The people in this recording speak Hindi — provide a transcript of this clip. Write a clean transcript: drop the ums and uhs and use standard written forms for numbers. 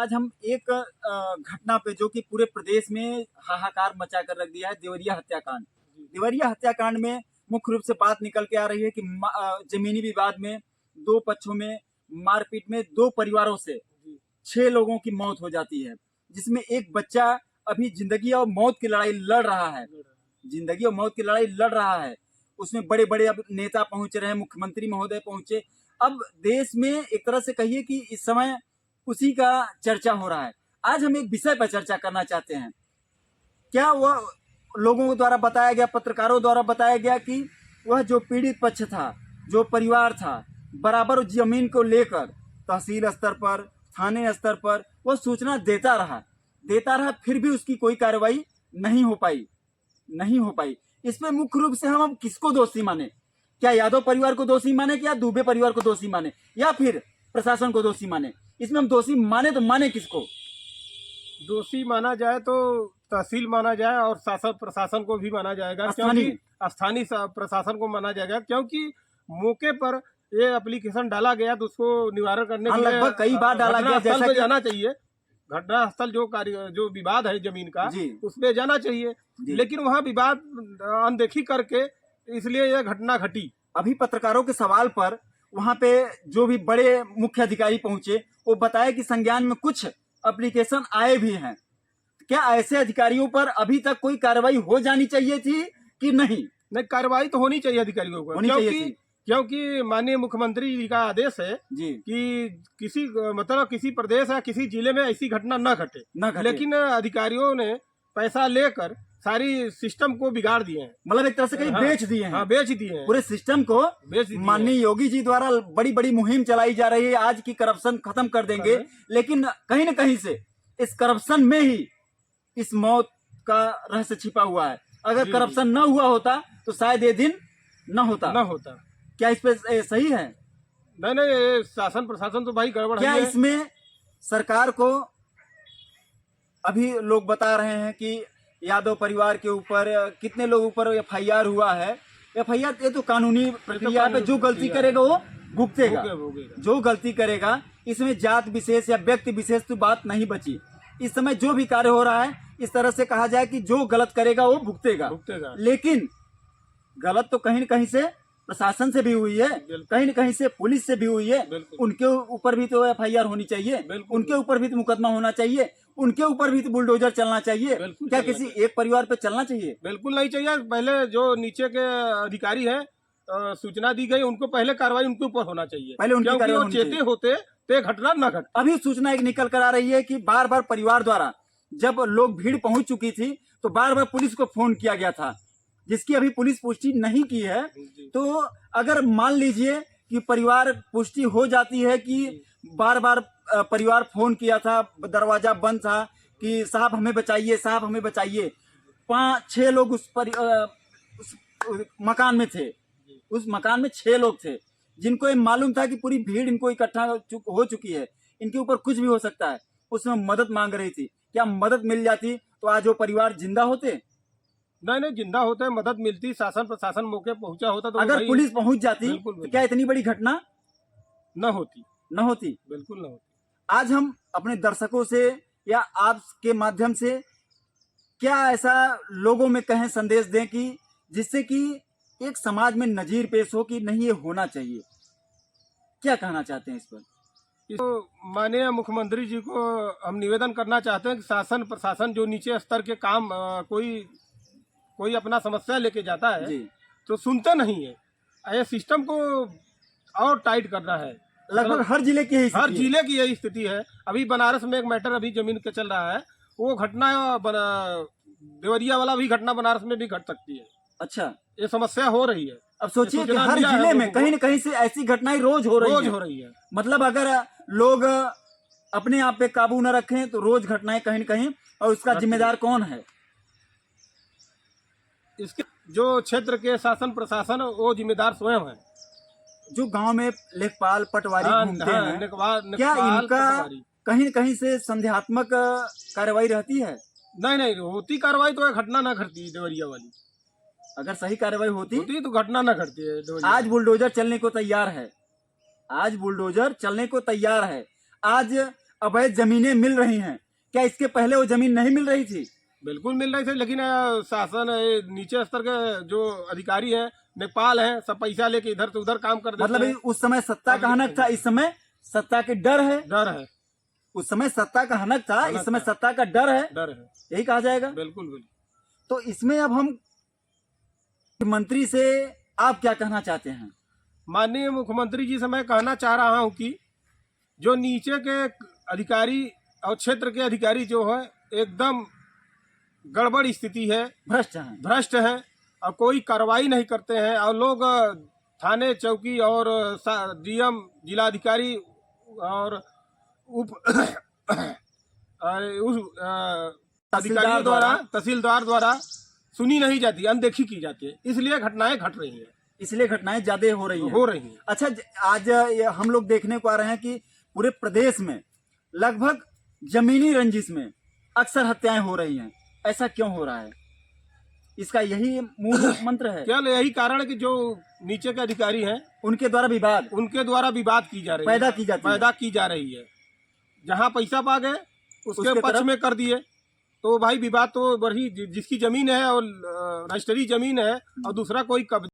आज हम एक घटना पे जो कि पूरे प्रदेश में हाहाकार मचा कर रख दिया है, देवरिया हत्याकांड। देवरिया हत्याकांड में मुख्य रूप से बात निकल के आ रही है कि जमीनी विवाद में दो पक्षों में मारपीट में दो परिवारों से 6 लोगों की मौत हो जाती है, जिसमें एक बच्चा अभी जिंदगी और मौत की लड़ाई लड़ रहा है। जिंदगी और मौत की लड़ाई लड़ रहा है। उसमें बड़े बड़े अब नेता पहुंच रहे हैं, मुख्यमंत्री महोदय पहुंचे। अब देश में एक तरह से कहिए कि इस समय उसी का चर्चा हो रहा है। आज हम एक विषय पर चर्चा करना चाहते हैं। क्या वह लोगों द्वारा बताया गया, पत्रकारों द्वारा बताया गया कि वह जो पीड़ित पक्ष था, जो परिवार था, बराबर जमीन को लेकर तहसील स्तर पर, थाने स्तर पर वह सूचना देता रहा, फिर भी उसकी कोई कार्रवाई नहीं हो पाई। इसमें मुख्य रूप से हम अब किसको दोषी माने? क्या यादव परिवार को दोषी माने, क्या दुबे परिवार को दोषी माने, या फिर प्रशासन को दोषी माने? इसमें हम दोषी माने तो माने किसको? दोषी माना जाए तो तहसील माना जाए और शासन प्रशासन को भी माना जाएगा, क्योंकि स्थानीय प्रशासन को माना जाएगा, क्योंकि मौके पर ये एप्लीकेशन डाला गया तो उसको निवारण करने के लिए लगभग कई बार डाला गया, जैसा कि जाना चाहिए। घटनास्थल जो विवाद है जमीन का, उसमें जाना चाहिए, लेकिन वहाँ विवाद अनदेखी करके इसलिए यह घटना घटी। अभी पत्रकारों के सवाल पर वहाँ पे जो भी बड़े मुख्य अधिकारी पहुंचे, वो बताया कि संज्ञान में कुछ एप्लीकेशन आए भी हैं। क्या ऐसे अधिकारियों पर अभी तक कोई कार्रवाई हो जानी चाहिए थी कि नहीं? नहीं, कार्रवाई तो होनी चाहिए अधिकारियों को, क्योंकि माननीय मुख्यमंत्री जी का आदेश है कि किसी प्रदेश या किसी जिले में ऐसी घटना न घटे। लेकिन अधिकारियों ने पैसा लेकर सारी सिस्टम को बिगाड़ दिए हैं, मतलब एक तरह से कहीं बेच दिए हैं। बेच दिए हैं, पूरे सिस्टम को बेच दिए। माननीय योगी जी द्वारा बड़ी बड़ी मुहिम चलाई जा रही है, आज की करप्शन खत्म कर देंगे, लेकिन कहीं न कहीं से इस करप्शन में ही इस मौत का रहस्य छिपा हुआ है। अगर करप्शन न हुआ होता तो शायद ये दिन न होता। क्या इस पे सही है? नहीं, शासन प्रशासन तो भाई गड़बड़ है। क्या इसमें सरकार को, अभी लोग बता रहे हैं कि यादव परिवार के ऊपर कितने लोग ऊपर एफआईआर हुआ है। एफआईआर ये तो कानूनी प्रक्रिया पे जो गलती करेगा वो भुगतेगा। जो गलती करेगा, इसमें जात विशेष या व्यक्ति विशेष तो बात नहीं बची। इस समय जो भी कार्य हो रहा है, इस तरह से कहा जाए कि जो गलत करेगा वो भुगतेगा। लेकिन गलत तो कहीं न कहीं से प्रशासन से भी हुई है, कहीं न कहीं से पुलिस से भी हुई है। उनके ऊपर भी तो एफआईआर होनी चाहिए, उनके ऊपर भी तो मुकदमा होना चाहिए, उनके ऊपर भी तो बुलडोजर चलना चाहिए। क्या किसी एक परिवार पे चलना चाहिए? बिल्कुल नहीं चाहिए। पहले जो नीचे के अधिकारी हैं, सूचना दी गई, उनको पहले कार्रवाई उनके ऊपर होना चाहिए, पहले उनकी कार्रवाई चेते होते तो घटना न घटे। अभी सूचना एक निकल कर आ रही है कि बार बार परिवार द्वारा, जब लोग भीड़ पहुंच चुकी थी तो बार बार पुलिस को फोन किया गया था, जिसकी अभी पुलिस पुष्टि नहीं की है। तो अगर मान लीजिए कि परिवार पुष्टि हो जाती है कि बार बार परिवार फोन किया था, दरवाजा बंद था कि साहब हमें बचाइए, साहब हमें बचाइए। 5-6 लोग उस मकान में थे, उस मकान में 6 लोग थे, जिनको ये मालूम था कि पूरी भीड़ इनको इकट्ठा हो चुकी है, इनके ऊपर कुछ भी हो सकता है। उसमें मदद मांग रही थी। क्या मदद मिल जाती तो आज वो परिवार जिंदा होते? नहीं, जिंदा होते, मदद मिलती, शासन प्रशासन मौके पहुंचा होता तो अगर पुलिस पहुंच जाती तो क्या इतनी बड़ी घटना न होती? बिल्कुल न होती। आज हम अपने दर्शकों से या आपके माध्यम से क्या ऐसा लोगों में कहें, संदेश दें कि जिससे कि एक समाज में नजीर पेश हो कि नहीं ये होना चाहिए? क्या कहना चाहते हैं इस पर? तो माननीय मुख्यमंत्री जी को हम निवेदन करना चाहते हैं कि शासन प्रशासन जो नीचे स्तर के काम कोई अपना समस्या लेके जाता है तो सुनते नहीं है। ये सिस्टम को और टाइट करना है। लगभग हर जिले की यही स्थिति है। अभी बनारस में एक मैटर अभी जमीन का चल रहा है, वो घटना देवरिया वाला भी घटना बनारस में भी घट सकती है। अच्छा, ये समस्या हो रही है। अब सोचिए कि हर जिले में कहीं न कहीं से ऐसी घटनाएं रोज हो रही है। मतलब अगर लोग अपने आप पे काबू न रखें तो रोज घटनाएं कहीं न कहीं, और उसका जिम्मेदार कौन है? इसके जो क्षेत्र के शासन प्रशासन, वो जिम्मेदार स्वयं है। जो गांव में लेखपाल पटवारी घूमते हैं, क्या इनका कहीं न कहीं से संदेहात्मक कार्रवाई रहती है? नहीं होती कार्रवाई तो घटना न घटती देवरिया वाली। अगर सही कार्रवाई होती तो घटना न घटती है। आज बुलडोजर चलने को तैयार है, आज अवैध जमीनें मिल रही हैं, क्या इसके पहले वो जमीन नहीं मिल रही थी? बिल्कुल मिल रही थी, लेकिन शासन नीचे स्तर के जो अधिकारी हैं, नेपाल है, सब पैसा लेके इधर से उधर काम कर देते हैं। मतलब उस समय सत्ता का हनक था, इस समय सत्ता के डर है। डर है। उस समय सत्ता का हनक था, इस समय सत्ता का डर है। डर है, यही कहा जाएगा। बिल्कुल बिल्कुल। तो इसमें अब हम मंत्री से आप क्या कहना चाहते हैं? माननीय मुख्यमंत्री जी से मैं कहना चाह रहा हूं कि जो नीचे के अधिकारी और क्षेत्र के अधिकारी जो है एकदम गड़बड़ स्थिति है, भ्रष्ट है और कोई कार्रवाई नहीं करते हैं। और लोग थाने चौकी और डीएम जिलाधिकारी और उप अधिकारियों द्वारा, तहसीलदार द्वारा सुनी नहीं जाती, अनदेखी की जाती है, इसलिए घटनाएं घट रही हैं। इसलिए घटनाएं ज्यादा हो रही हैं। अच्छा, आज हम लोग देखने को आ रहे हैं कि पूरे प्रदेश में लगभग जमीनी रंजिश में अक्सर हत्याएं हो रही हैं। ऐसा क्यों हो रहा है? इसका यही मूल मंत्र है क्या? यही कारण है कि जो नीचे के अधिकारी हैं उनके द्वारा विवाद की जा रही पैदा की जा रही है। जहां पैसा पा गए उसके पक्ष में कर दिए, तो भाई विवाद तो बढ़ी। जिसकी जमीन है और रजिस्ट्री जमीन है और दूसरा कोई कब्जा